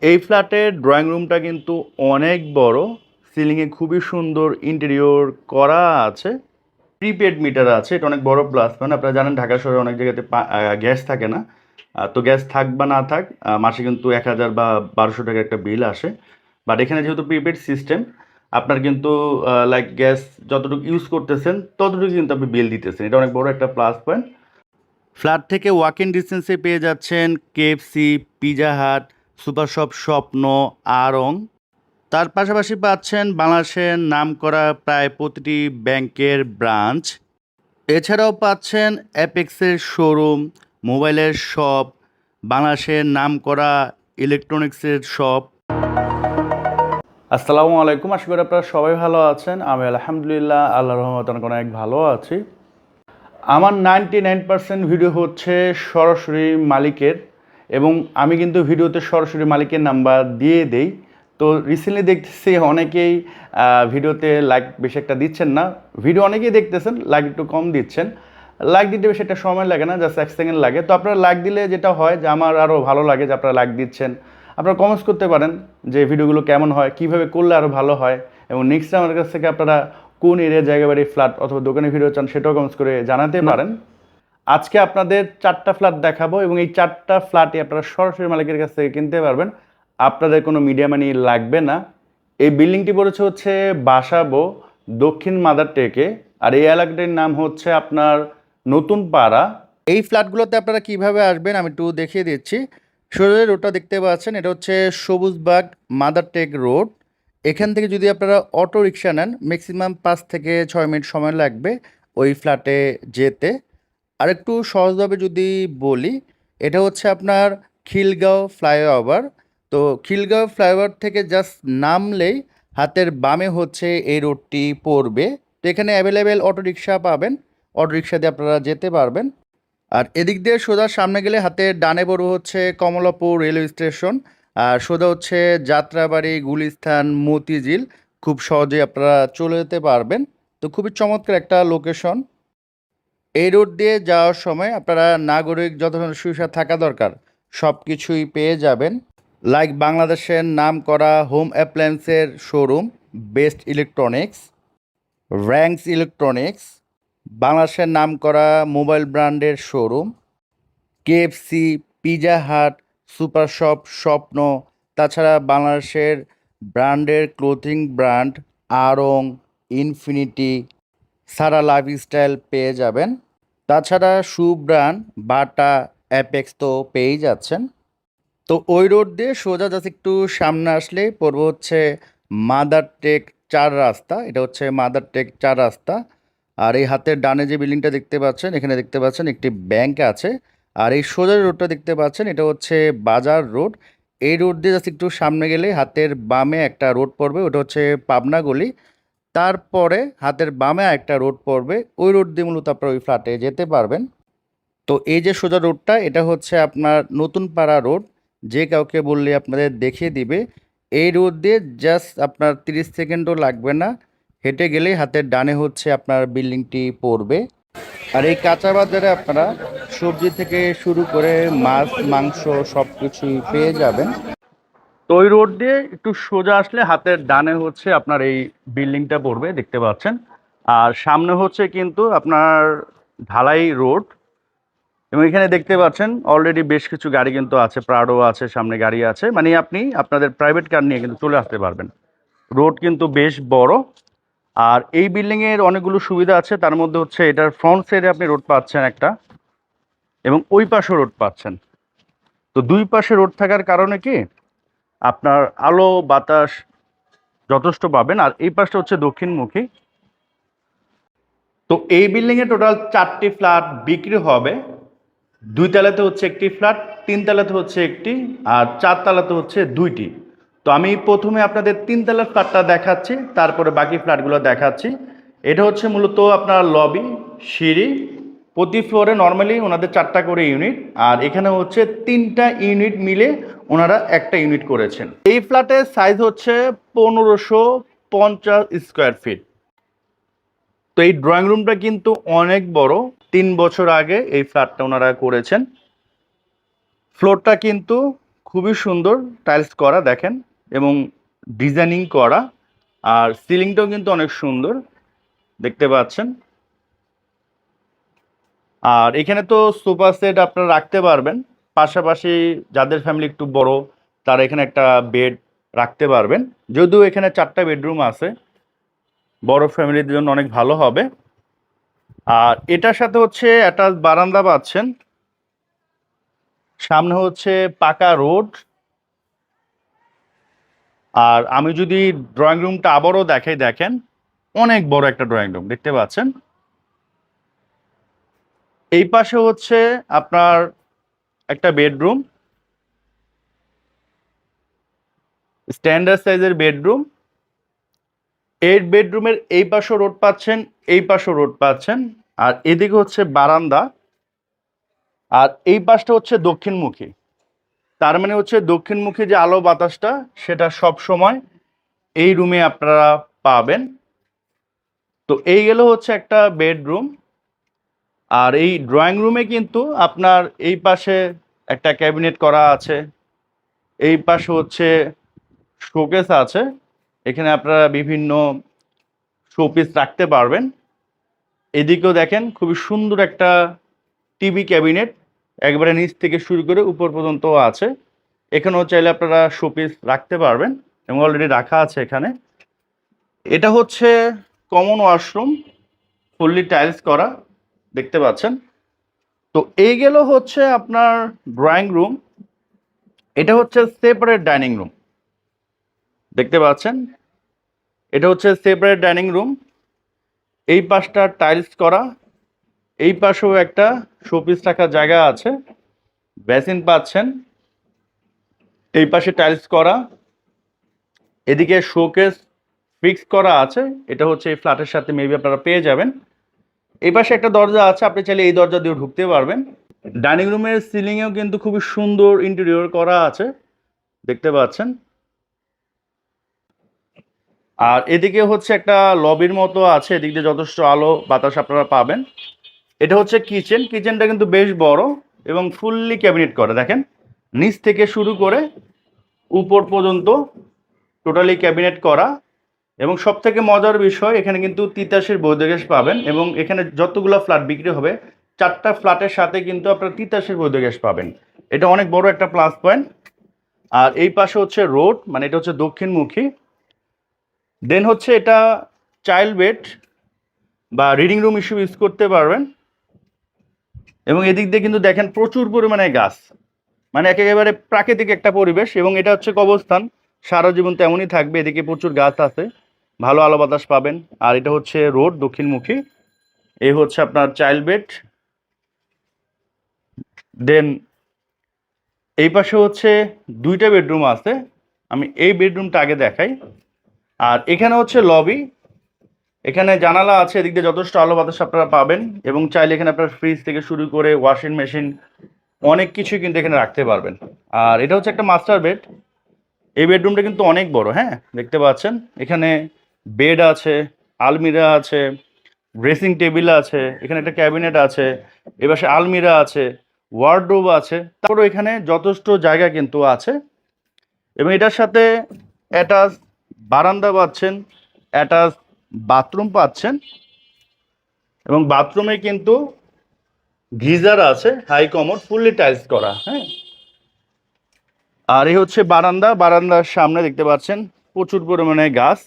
এই ফ্ল্যাটের ড্রয়িং রুমটা কিন্তু অনেক বড়। সিলিংয়ে খুবই সুন্দর ইন্টেরিয়র করা আছে। প্রিপেড মিটার আছে, এটা অনেক বড় প্লাস পয়েন্ট। আপনারা জানেন ঢাকা শহরে অনেক জায়গাতে গ্যাস থাকে না। তো গ্যাস থাক বা না থাক, মাসে কিন্তু ১,০০০ বা ১,২০০ টাকার একটা বিল আসে। বাট এখানে যেহেতু প্রিপেড সিস্টেম, আপনার কিন্তু লাইক গ্যাস যতটুকু ইউজ করতেছেন ততটুকু কিন্তু আপনি বিল দিতেছেন। এটা অনেক বড় একটা প্লাস পয়েন্ট। ফ্ল্যাট থেকে ওয়াক ইন ডিস্টেন্সে পেয়ে যাচ্ছেন KFC, Pizza Hut, super shop স্বপ্ন, আড়ং। তার পাশাপাশি পাচ্ছেন বাংলাদেশের নামকরা প্রায় প্রতিটি ব্যাংকের ব্রাঞ্চ। এছাড়াও পাচ্ছেন অ্যাপেক্সের শোরুম, মোবাইলের শপ, বাংলাদেশের নামকরা ইলেকট্রনিক্সের শপ। আসসালামু আলাইকুম, আশা করি আপনারা সবাই ভালো আছেন। আমি আলহামদুলিল্লাহ আল্লাহর রহমতে অনেক ভালো আছি। আমার 99% ভিডিও হচ্ছে সরাসরি মালিকের, এবং আমি কিন্তু ভিডিওতে সরাসরি মালিকের নাম্বার দিয়ে দেই। তো রিসেন্টলি দেখতেছি অনেকেই ভিডিওতে লাইক বেশি একটা দিচ্ছেন না। ভিডিও অনেকেই দেখতেছেন, লাইক একটু কম দিচ্ছেন। লাইক দিতে বেশি একটা সময় লাগে না, জাস্ট 1 সেকেন্ড লাগে। তো আপনারা লাইক দিলে যেটা হয় যে আমার আরও ভালো লাগে যে আপনারা লাইক দিচ্ছেন। আপনারা কমেন্টস করতে পারেন যে ভিডিওগুলো কেমন হয়, কীভাবে করলে আরও ভালো হয়, এবং নেক্সট আমার কাছ থেকে আপনারা কোন এরিয়া জায়গা বাড়ি ফ্ল্যাট অথবা দোকানে ভিডিও চান সেটাও কমেন্টস করে জানাতে পারেন। আজকে আপনাদের 4টা ফ্ল্যাট দেখাবো, এবং এই 4টা ফ্ল্যাটই আপনারা সরাসরি মালিকের কাছ থেকে কিনতে পারবেন। আপনাদের কোনো মিডিয়া মানি লাগবে না। এই বিল্ডিংটি পড়েছে হচ্ছে বাসাবো, দক্ষিণ মাদার টেকে। আর এই এলাকাটির নাম হচ্ছে আপনার নতুন পাড়া। এই ফ্ল্যাটগুলোতে আপনারা কিভাবে আসবেন আমি একটু দেখিয়ে দিচ্ছি। সোজা রোডটা দেখতে পাচ্ছেন, এটা হচ্ছে সবুজবাগ মাদার টেক রোড। এখান থেকে যদি আপনারা অটো রিক্সা নেন, ম্যাক্সিমাম 5 থেকে 6 মিনিট সময় লাগবে ওই ফ্ল্যাটে যেতে। আরেকটু সহজভাবে যদি বলি, এটা হচ্ছে আপনার খিলগাঁও ফ্লাইওভার। তো খিলগাঁও ফ্লাইওভার থেকে জাস্ট নামলেই হাতের বামে হচ্ছে এই রোডটি পড়বে। তো এখানে অ্যাভেলেবেল অটোরিকশা পাবেন, অটোরিকশা দিয়ে আপনারা যেতে পারবেন। আর এদিক দিয়ে সোজা সামনে গেলে হাতের ডানে পড়বে হচ্ছে কমলাপুর রেলওয়ে স্টেশন, আর সোজা হচ্ছে যাত্রাবাড়ি, গুলিস্তান, মতিঝিল। খুব সহজে আপনারা চলে যেতে পারবেন। তো খুবই চমৎকার একটা লোকেশন। এই রোড দিয়ে যাওয়ার সময় আপনারা নাগরিক যত ধরনের সুবিধা থাকা দরকার সব কিছুই পেয়ে যাবেন। লাইক বাংলাদেশের নাম করা হোম অ্যাপ্লায়েন্সের showroom Best Electronics, Rangs Electronics, বাংলাদেশের নাম করা মোবাইল ব্র্যান্ডের showroom, KFC, Pizza Hut, super shop Shwapno. তাছাড়া বাংলাদেশের ব্র্যান্ডের ক্লোথিং ব্র্যান্ড আড়ং, ইনফিনিটি, সারা লাইফস্টাইল পেয়ে যাবেন। তাছাড়া শু ব্র্যান্ড বাটা, অ্যাপেক্স তো পেয়েই যাচ্ছেন। তো ওই রোড দিয়ে সোজা জাস্ট একটু সামনে আসলে পড়বো হচ্ছে মাদার টেক 4 রাস্তা। এটা হচ্ছে মাদার টেক 4 রাস্তা। আর এই হাতের ডানে যে বিল্ডিংটা দেখতে পাচ্ছেন, এখানে দেখতে পাচ্ছেন একটি ব্যাংক আছে। আর এই সোজা রোডটা দেখতে পাচ্ছেন, এটা হচ্ছে বাজার রোড। এই রোড দিয়ে জাস্ট একটু সামনে গেলে হাতের বামে একটা রোড পড়বে, ওটা হচ্ছে পাবনা গলি। তারপরে হাতের বামে একটা রোড পড়বে, ওই রোড দিয়ে মূলত আপনারা ওই ফ্ল্যাটে যেতে পারবেন। তো এই যে সোজা রোডটা, এটা হচ্ছে আপনার নতুন পাড়া রোড। যে কাউকে বললে আপনাদের দেখিয়ে দিবে। এই রোড দিয়ে জাস্ট আপনার 30 সেকেন্ডও লাগবে না, হেঁটে গেলেই হাতের ডানে হচ্ছে আপনার বিল্ডিংটি পড়বে। আর এই কাঁচা বাজারে আপনারা সবজি থেকে শুরু করে মাছ মাংস সব কিছুই পেয়ে যাবেন। তো ওই রোড দিয়ে একটু সোজা আসলে হাতের ডানে হচ্ছে আপনার এই বিল্ডিংটা পড়বে, দেখতে পাচ্ছেন। আর সামনে হচ্ছে কিন্তু আপনার ঢালাই রোড, এবং এখানে দেখতে পাচ্ছেন অলরেডি বেশ কিছু গাড়ি কিন্তু আছে, প্রাডো আছে, সামনে গাড়ি আছে। মানে আপনি আপনাদের প্রাইভেট কার নিয়ে কিন্তু চলে আসতে পারবেন। রোড কিন্তু বেশ বড়। আর এই বিল্ডিংয়ের অনেকগুলো সুবিধা আছে, তার মধ্যে হচ্ছে এটার ফ্রন্ট সাইডে আপনি রোড পাচ্ছেন একটা, এবং ওই পাশে রোড পাচ্ছেন। তো দুই পাশে রোড থাকার কারণে কি আপনার আলো বাতাস যথেষ্ট পাবেন। আর এই পাশটা হচ্ছে দক্ষিণমুখী। তো এই বিল্ডিংয়ে টোটাল 4টি ফ্ল্যাট বিক্রি হবে। 2 তলাতে হচ্ছে একটি ফ্ল্যাট, 3 তলাতে হচ্ছে একটি, আর 4 তলাতে হচ্ছে 2টি। তো আমি প্রথমে আপনাদের 3 তলার ফ্ল্যাটটা দেখাচ্ছি, তারপরে বাকি ফ্ল্যাটগুলো দেখাচ্ছি। এটা হচ্ছে মূলত আপনার লবি, সিঁড়ি। প্রতি ফ্লোরে নর্মালি ওনাদের 4টা করে ইউনিট, আর এখানে হচ্ছে 3টা ইউনিট মিলে ওনারা একটা ইউনিট করেছেন। এই ফ্ল্যাটের সাইজ হচ্ছে 1550 স্কোয়ার ফিট। তো এই ড্রয়িং রুমটা কিন্তু অনেক বড়। 3 বছর আগে এই ফ্ল্যাটটা ওনারা করেছেন। ফ্লোরটা কিন্তু খুবই সুন্দর টাইলস করা দেখেন, এবং ডিজাইনিং করা, আর সিলিংটাও কিন্তু অনেক সুন্দর দেখতে পাচ্ছেন। আর এখানে তো সোফা সেট আপনারা রাখতে পারবেন, পাশাপাশি যাদের ফ্যামিলি একটু বড় তারা এখানে একটা বেড রাখতে পারবেন। যদিও এখানে 4টা বেডরুম আছে, বড় ফ্যামিলির জন্য অনেক ভালো হবে। আর এটার সাথে হচ্ছে একটা বারান্দা পাচ্ছেন, সামনে হচ্ছে পাকা রোড। আর আমি যদি ড্রয়িং রুমটা আবারও দেখাই, দেখেন অনেক বড় একটা ড্রয়িং রুম দেখতে পাচ্ছেন। এই পাশে হচ্ছে আপনার একটা বেডরুম, স্ট্যান্ডার্ড সাইজের বেডরুম। এই বেডরুমের এই পাশও রোড পাচ্ছেন, এই পাশও রোড পাচ্ছেন। আর এদিকে হচ্ছে বারান্দা, আর এই পাশটা হচ্ছে দক্ষিণমুখী। তার মানে হচ্ছে দক্ষিণমুখী যে আলো বাতাসটা সেটা সব সময় এই রুমে আপনারা পাবেন। তো এই গেল হচ্ছে একটা বেডরুম। আর এই ড্রয়িং রুমে কিন্তু আপনার এই পাশে একটা ক্যাবিনেট করা আছে, এই পাশে হচ্ছে শোকেস আছে, এখানে আপনারা বিভিন্ন শোপিস রাখতে পারবেন। এদিকেও দেখেন খুবই সুন্দর একটা টিভি ক্যাবিনেট, একবারে নিচ থেকে শুরু করে উপর পর্যন্ত আছে। এখানেও চাইলে আপনারা শোপিস রাখতে পারবেন, এবং অলরেডি রাখা আছে এখানে। এটা হচ্ছে কমন ওয়াশরুম, ফুললি টাইলস করা দেখতে পাচ্ছেন। তো এই গেল হচ্ছে আপনার ড্রয়িং রুম। এটা হচ্ছে সেপারেট ডাইনিং রুম দেখতে পাচ্ছেন, এটা হচ্ছে সেপারেট ডাইনিং রুম। এই পাশটা টাইলস করা, এই পাশেও একটা শোপিস রাখার জায়গা আছে, বেসিন পাচ্ছেন, এই পাশে টাইলস করা, এদিকে শোকেস ফিক্স করা আছে। এটা হচ্ছে এই ফ্ল্যাটের সাথে মেবি আপনারা পেয়ে যাবেন। এই পাশে একটা দরজা আছে, আপনি চাইলে এই দরজা দিয়ে ঢুকতে পারবেন। ডাইনিং রুমের সিলিংয়েও কিন্তু খুবই সুন্দর ইন্টেরিয়র করা আছে দেখতে পাচ্ছেন। আর এদিকে হচ্ছে একটা লবির মতো আছে, এদিক দিয়ে যথেষ্ট আলো বাতাস আপনারা পাবেন। এটা হচ্ছে কিচেন, কিচেনটা কিন্তু বেশ বড় এবং ফুললি ক্যাবিনেট করা দেখেন, নিচ থেকে শুরু করে উপর পর্যন্ত টোটালি ক্যাবিনেট করা। এবং সব থেকে মজার বিষয়, এখানে কিন্তু তিতাসের বৈধ গ্যাস পাবেন, এবং এখানে যতগুলো ফ্ল্যাট বিক্রি হবে 4টা ফ্ল্যাটের সাথে কিন্তু আপনারা তিতাসের বৈধ গ্যাস পাবেন। এটা অনেক বড় একটা প্লাস পয়েন্ট। আর এই পাশে হচ্ছে রোড, মানে এটা হচ্ছে দক্ষিণমুখী। দেন হচ্ছে এটা চাইল্ড বেড বা রিডিং রুম হিসেবে ইউজ করতে পারবেন। এবং এদিক দিয়ে কিন্তু দেখেন প্রচুর পরিমাণে গাছ, মানে একেবারে প্রাকৃতিক একটা পরিবেশ। এবং এটা হচ্ছে কবরস্থান, সারা জীবন তেমনই থাকবে। এদিকে প্রচুর গাছ আছে, ভালো আলো বাতাস পাবেন। আর এটা হচ্ছে রোড দক্ষিণমুখী। এই হচ্ছে আপনার চাইল্ড বেড। দেন এই পাশে হচ্ছে 2টা বেডরুম আছে, আমি এই বেডরুমটা আগে দেখাই। আর এখানে হচ্ছে লবি, এখানে জানালা আছে, এদিক দিয়ে যথেষ্ট আলো বাতাস আপনারা পাবেন। এবং চাইলে এখানে আপনার ফ্রিজ থেকে শুরু করে ওয়াশিং মেশিন অনেক কিছু কিন্তু এখানে রাখতে পারবেন। আর এটা হচ্ছে একটা মাস্টার বেড। এই বেডরুমটা কিন্তু অনেক বড়, হ্যাঁ দেখতে পাচ্ছেন। এখানে বেড আছে, আলমিরা আছে, ড্রেসিং টেবিল আছে, এখানে একটা ক্যাবিনেট আছে, এপাশে আলমিরা আছে, ওয়ার্ডরোব আছে, তারপরে এখানে যথেষ্ট জায়গা কিন্তু আছে। এবং এটার সাথে অ্যাটাচ বারান্দা পাচ্ছেন, অ্যাটাচ বাথরুম পাচ্ছেন, এবং বাথরুমে কিন্তু গিজার আছে, হাই কমোড, ফুললি টাইলস করা। হ্যাঁ, আর এই হচ্ছে বারান্দা, বারান্দার সামনে দেখতে পাচ্ছেন প্রচুর পরিমাণে গাছ,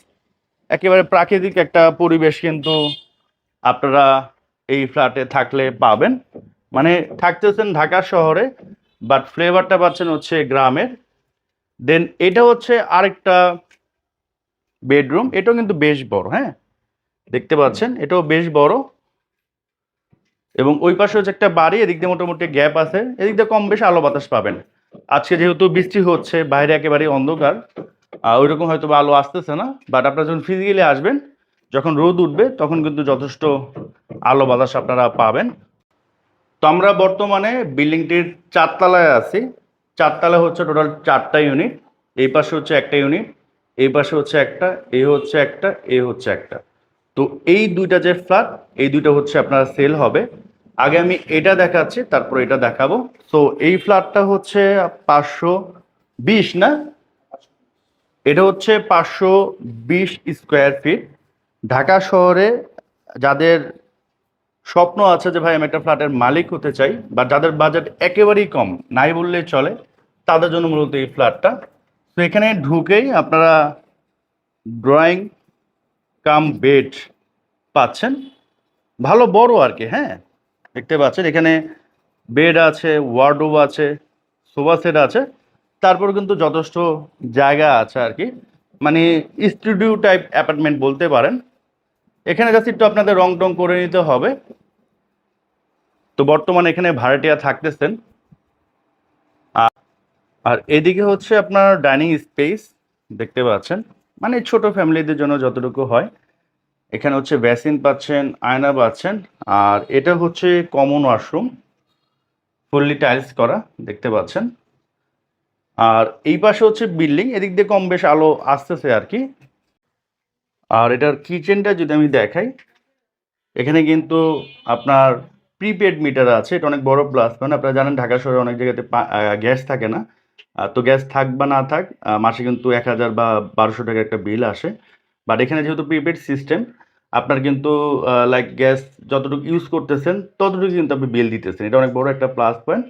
একেবারে প্রাকৃতিক একটা পরিবেশ কিন্তু আপনারা এই ফ্ল্যাটে থাকলে পাবেন। মানে থাকতেছেন ঢাকা শহরে, বাট ফ্লেভারটা পাচ্ছেন হচ্ছে গ্রামের। দেন এটা হচ্ছে আরেকটা বেডরুম, এটাও কিন্তু বেশ বড়, হ্যাঁ দেখতে পাচ্ছেন এটাও বেশ বড়। এবং ওই পাশে হচ্ছে একটা বাড়ি, এদিক দিয়ে মোটামুটি গ্যাপ আছে, এদিক দিয়ে কম বেশ আলো বাতাস পাবেন। আজকে যেহেতু বৃষ্টি হচ্ছে, বাইরে একেবারে অন্ধকার, ওইরকম হয়তো বা আলো আসতেছে না, বাট আপনারা যখন ফিজিক্যালি আসবেন, যখন রোদ উঠবে তখন কিন্তু যথেষ্ট আলো বাতাস আপনারা পাবেন। তো আমরা বর্তমানে বিল্ডিংটির 4তলায় আছি। 4তলায় হচ্ছে টোটাল 4টা ইউনিট, এই পাশে হচ্ছে একটা ইউনিট, এই পাশে হচ্ছে একটা, এই হচ্ছে একটা, এই হচ্ছে একটা। তো এই দুইটা যে ফ্ল্যাট, এই দুইটা হচ্ছে আপনার সেল হবে। আগে আমি এটা দেখাচ্ছি, তারপর এটা দেখাবো। তো এই ফ্ল্যাটটা হচ্ছে 20 না, এটা হচ্ছে 520 স্কোয়ার ফিট। ঢাকা শহরে যাদের স্বপ্ন আছে যে ভাই আমি একটা ফ্ল্যাটের মালিক হতে চাই, বা যাদের বাজেট একেবারেই কম নাই বললেই চলে, তাদের জন্য মূলত এই ফ্ল্যাটটা। তো এখানে ঢুকেই আপনারা ড্রয়িং কাম বেড পাচ্ছেন, ভালো বড় আর কি। হ্যাঁ, দেখতে পাচ্ছেন এখানে বেড আছে, ওয়ার্ডরোব আছে, সোফা সেট আছে, তারপর কিন্তু যথেষ্ট জায়গা আছে আর কি, মানে স্টুডিও টাইপ অ্যাপার্টমেন্ট বলতে পারেন। এখানে জাস্ট একটু আপনাদের রং টং করে নিতে হবে। তো বর্তমানে এখানে ভাড়াটিয়া থাকতেছেন। আর এদিকে হচ্ছে আপনার ডাইনিং স্পেস দেখতে পাচ্ছেন, মানে ছোট ফ্যামিলিদের জন্য যতটুকু হয়। এখানে হচ্ছে বেসিন পাচ্ছেন, আয়না পাচ্ছেন, আর এটা হচ্ছে কমন ওয়াশরুম, ফুললি টাইলস করা দেখতে পাচ্ছেন। আর এই পাশে হচ্ছে বিল্ডিং, এদিক দিয়ে কম বেশ আলো আসতেছে আর কি। আর এটার কিচেনটা যদি আমি দেখাই, এখানে কিন্তু আপনার প্রিপেড মিটার আছে, এটা অনেক বড় প্লাস পয়েন্ট। আপনারা জানেন ঢাকা শহরে অনেক জায়গাতে গ্যাস থাকে না। তো গ্যাস থাক বা না থাক, মাসে কিন্তু 1000 বা 1200 টাকার একটা বিল আসে। বাট এখানে যেহেতু প্রিপেড সিস্টেম, আপনার কিন্তু লাইক গ্যাস যতটুকু ইউজ করতেছেন ততটুকু কিন্তু আপনি বিল দিতেছেন, এটা অনেক বড় একটা প্লাস পয়েন্ট।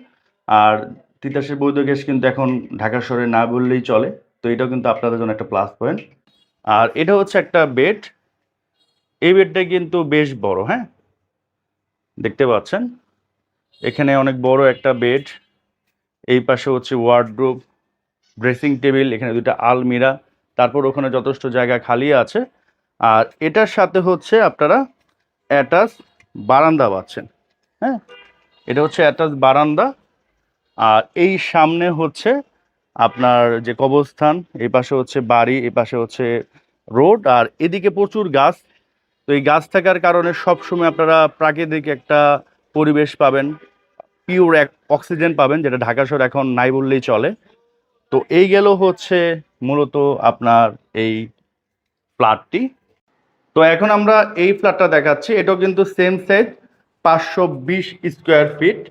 আর তিতাসের বৈধ গ্যাস কিন্তু এখন ঢাকা শহরে না বললেই চলে, তো এটাও কিন্তু আপনাদের জন্য একটা প্লাস পয়েন্ট। আর এটা হচ্ছে একটা বেড, এই বেডটা কিন্তু বেশ বড়। হ্যাঁ, দেখতে পাচ্ছেন এখানে অনেক বড় একটা বেড, এই পাশে হচ্ছে ওয়ার্ডরোব, ড্রেসিং টেবিল, এখানে দুটো আলমিরা, তারপর ওখানে যথেষ্ট জায়গা খালি আছে। আর এটার সাথে হচ্ছে আপনারা অ্যাটাচ বারান্দা পাচ্ছেন। হ্যাঁ, এটা হচ্ছে অ্যাটাচ বারান্দা। আর এই সামনে হচ্ছে আপনার যে কবরস্থান, এই পাশে হচ্ছে বাড়ি, এই পাশে হচ্ছে রোড, আর এদিকে প্রচুর গাছ। তো এই গাছ থাকার কারণে সবসময় আপনারা প্রাকৃতিক একটা পরিবেশ পাবেন, পিওর এক অক্সিজেন পাবেন, যেটা ঢাকা শহর এখন নাই বললেই চলে। তো এই গেল হচ্ছে মূলত আপনার এই ফ্ল্যাটটি। তো এখন আমরা এই ফ্ল্যাটটা দেখাচ্ছি, এটাও কিন্তু সেম সাইজ, 520 স্কোয়ার ফিট।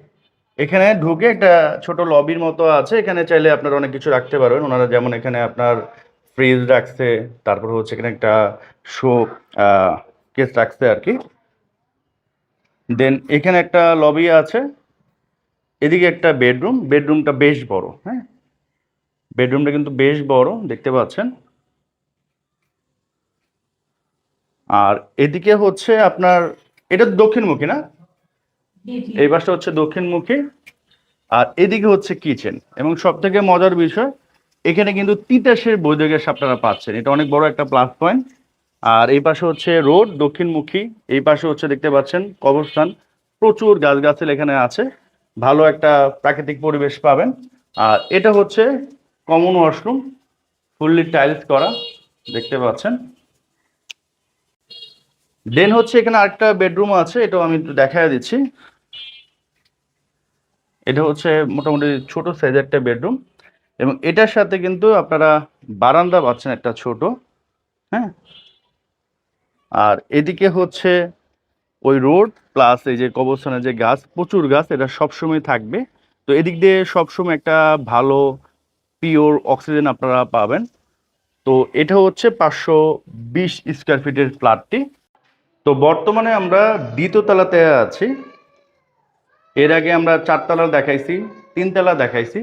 এখানে ঢুকে একটা ছোট লবির মতো আছে, এখানে চাইলে আপনারা অনেক কিছু রাখতে পারবেন ওনারা, যেমন এখানে আপনার ফ্রিজ রাখছে, তারপর হচ্ছে এখানে একটা শো কেস রাখছে আর কি। দেন এখানে একটা লবি আছে, এদিকে একটা বেডরুম, বেডরুমটা বেশ বড়। হ্যাঁ, বেডরুমটা কিন্তু বেশ বড় দেখতে পাচ্ছেন। আর এদিকে হচ্ছে আপনার, এটা দক্ষিণমুখী না, এই পাশটা হচ্ছে দক্ষিণমুখী। আর এদিকে হচ্ছে কিচেন, এবং সব থেকে মজার বিষয় এখানে কিন্তু তিতাসের বৈধ গ্যাস আপনারা পাচ্ছেন, এটা অনেক বড় একটা প্লাস পয়েন্ট। আর এই পাশে হচ্ছে রোড দক্ষিণমুখী, এই পাশে হচ্ছে দেখতে পাচ্ছেন কবরস্থান, প্রচুর গাছগাছালি এখানে আছে, ভালো একটা প্রাকৃতিক পরিবেশ পাবেন। আর এটা হচ্ছে কমন ওয়াশরুম, ফুললি টাইলস করা দেখতে পাচ্ছেন। দেন হচ্ছে এখানে আরেকটা বেডরুম আছে, এটাও আমি একটু দেখায় দিচ্ছি। এটা হচ্ছে মোটামুটি ছোট সাইজের একটা বেডরুম, এবং এটার সাথে কিন্তু আপনারা বারান্দা পাচ্ছেন একটা ছোট। হ্যাঁ, আর এদিকে হচ্ছে ওই রোড প্লাস এই যে কবরস্থানের যে গাছ, প্রচুর গাছ, এটা সবসময় থাকবে। তো এদিক দিয়ে সবসময় একটা ভালো পিওর অক্সিজেন আপনারা পাবেন। তো এটা হচ্ছে 520 স্কোয়ার ফিটের ফ্ল্যাটটি। তো বর্তমানে আমরা দ্বিতীয় তলাতে আছি, এর আগে আমরা 4 তলা দেখাইছি, 3 তলা দেখাইছি।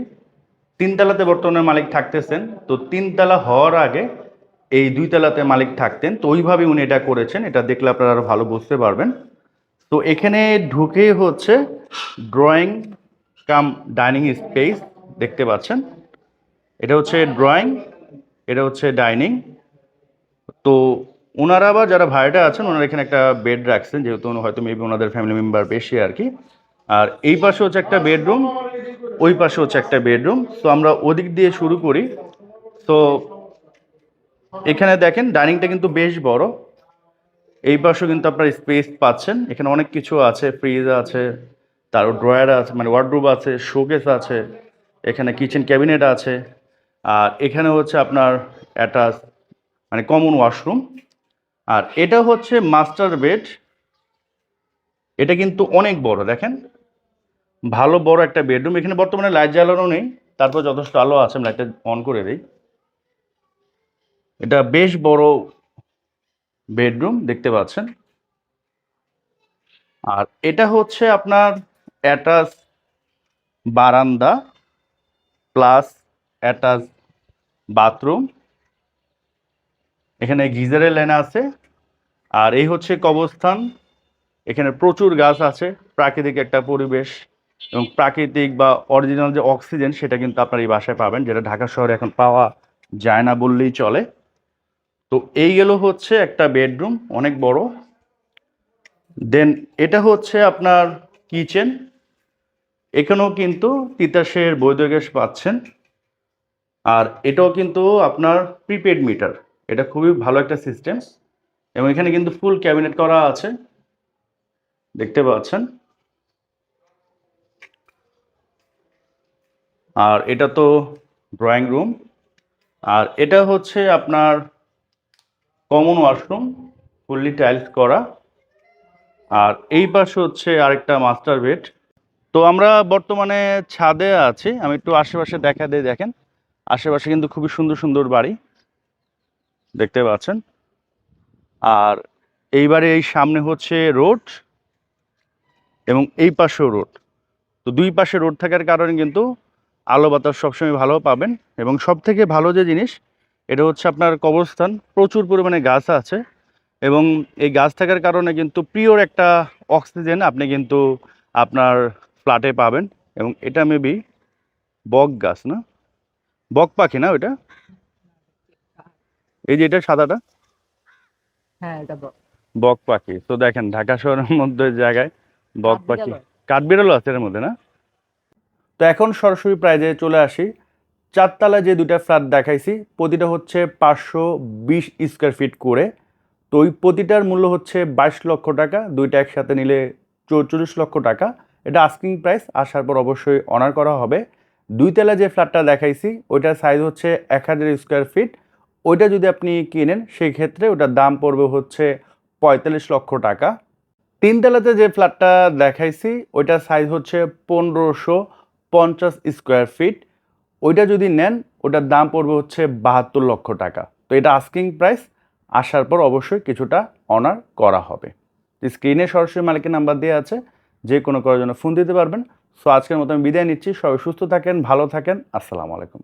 3 তলাতে বর্তমানে মালিক থাকতেছেন, তো 3 তলা হওয়ার আগে এই 2 তলাতে মালিক থাকতেন, তো ওইভাবে উনি এটা করেছেন, এটা দেখলে আপনারা আরো ভালো বুঝতে পারবেন। তো এখানে ঢুকেই হচ্ছে ড্রয়িং কাম ডাইনিং স্পেস দেখতে পাচ্ছেন, এটা হচ্ছে ড্রয়িং, এটা হচ্ছে ডাইনিং। তো ওনারা আবার যারা ভাড়াটা আছেন ওনারা এখানে একটা বেড রাখছেন, যেহেতু হয়তো মেবি ওনাদের ফ্যামিলি মেম্বার বেশি আর কি। আর এই পাশে হচ্ছে একটা বেডরুম, ওই পাশে হচ্ছে একটা বেডরুম। তো আমরা ওদিক দিয়ে শুরু করি। তো এখানে দেখেন ডাইনিংটা কিন্তু বেশ বড়, এই পাশেও কিন্তু আপনার স্পেস পাচ্ছেন, এখানে অনেক কিছু আছে, ফ্রিজ আছে, তারপর ড্রয়ার আছে, মানে ওয়ার্ডরোব আছে, শোকেস আছে, এখানে কিচেন ক্যাবিনেট আছে। আর এখানে হচ্ছে আপনার অ্যাটাচ মানে কমন ওয়াশরুম। আর এটা হচ্ছে মাস্টার বেড, এটা কিন্তু অনেক বড়, দেখেন ভালো বড় একটা বেডরুম। এখানে বর্তমানে লাইট জ্বালানো নেই, তারপর যথেষ্ট আলো আছে, আমি লাইটটা অন করে দিই। এটা বেশ বড় বেডরুম দেখতে পাচ্ছেন। আর এটা হচ্ছে আপনার অ্যাটাচ বারান্দা প্লাস অ্যাটাচ বাথরুম। এখানে গিজারের লাইন আছে। আর এই হচ্ছে কবরস্থান। এখানে প্রচুর গাছ আছে, প্রাকৃতিক একটা পরিবেশ এবং প্রাকৃতিক বা অরিজিনাল যে অক্সিজেন সেটা কিন্তু আপনার এই বাসায় পাবেন, যেটা ঢাকা শহরে এখন পাওয়া যায় না বললেই চলে। তো এই গেল হচ্ছে একটা বেডরুম, অনেক বড়। দেন এটা হচ্ছে আপনার কিচেন। এখানেও কিন্তু তিতাসের বৈদ্য গ্যাস পাচ্ছেন। আর এটাও কিন্তু আপনার প্রিপেড মিটার। এটা খুবই ভালো একটা সিস্টেম। এবং এখানে কিন্তু ফুল ক্যাবিনেট করা আছে, দেখতে পাচ্ছেন। আর এটা তো ড্রয়িং রুম। আর এটা হচ্ছে আপনার কমন ওয়াশরুম, ফুললি টাইলস করা। আর এই পাশে হচ্ছে আরেকটা মাস্টার বেড। তো আমরা বর্তমানে ছাদে আছি, আমি একটু আশেপাশে দেখা দিয়ে দেখেন। আশেপাশে কিন্তু খুবই সুন্দর সুন্দর বাড়ি দেখতে পাচ্ছেন। আর এইবারে এই সামনে হচ্ছে রোড এবং এই পাশেও রোড। তো দুই পাশে রোড থাকার কারণে কিন্তু আলো বাতাস সবসময় ভালো পাবেন। এবং সব থেকে ভালো যে জিনিস, এটা হচ্ছে আপনার কবরস্থান, প্রচুর পরিমাণে গাছ আছে। এবং এই গাছ থাকার কারণে কিন্তু পিওর একটা অক্সিজেন আপনি কিন্তু আপনার ফ্ল্যাটে পাবেন। এবং এটা মেবি বক গাছ না, বক পাখি না ওইটা, এই যে এটা সাদাটা, হ্যাঁ এটা বক পাখি। তো দেখেন ঢাকা শহরের মধ্যে জায়গায় বক পাখি, কাঠবিড়ালও। কাঠবিড়ালও আছে এর মধ্যে না। তো এখন সরাসরি প্রাইজে চলে আসি। চারতলা যে দুইটা ফ্ল্যাট দেখাইছি, প্রতিটা হচ্ছে 520 স্কোয়ার ফিট করে। তো ওই প্রতিটার মূল্য হচ্ছে 22 লক্ষ টাকা, দুইটা একসাথে নিলে 44 লক্ষ টাকা। এটা আস্কিং প্রাইস, আসার পর অবশ্যই অনার করা হবে। দুইতলা যে ফ্ল্যাটটা দেখাইছি ওইটার সাইজ হচ্ছে 1000 স্কোয়ার ফিট। ওইটা যদি আপনি কিনেন সেই ক্ষেত্রে ওটার দাম পড়বে হচ্ছে 45 লক্ষ টাকা। তিনতলাতে যে ফ্ল্যাটটা দেখাইছি ওইটার সাইজ হচ্ছে 1550 স্কোয়ার ফিট। ওইটা যদি নেন ওটার দাম পড়বে হচ্ছে 72 লক্ষ টাকা। তো এটা আস্কিং প্রাইস, আসার পর অবশ্যই কিছুটা অনার করা হবে। স্ক্রিনে সরাসরি মালিকের নাম্বার দেওয়া আছে, যে কোনো করার জন্য ফোন দিতে পারবেন। সো আজকের মতো আমি বিদায় নিচ্ছি। সবাই সুস্থ থাকেন, ভালো থাকেন। আসসালামু আলাইকুম।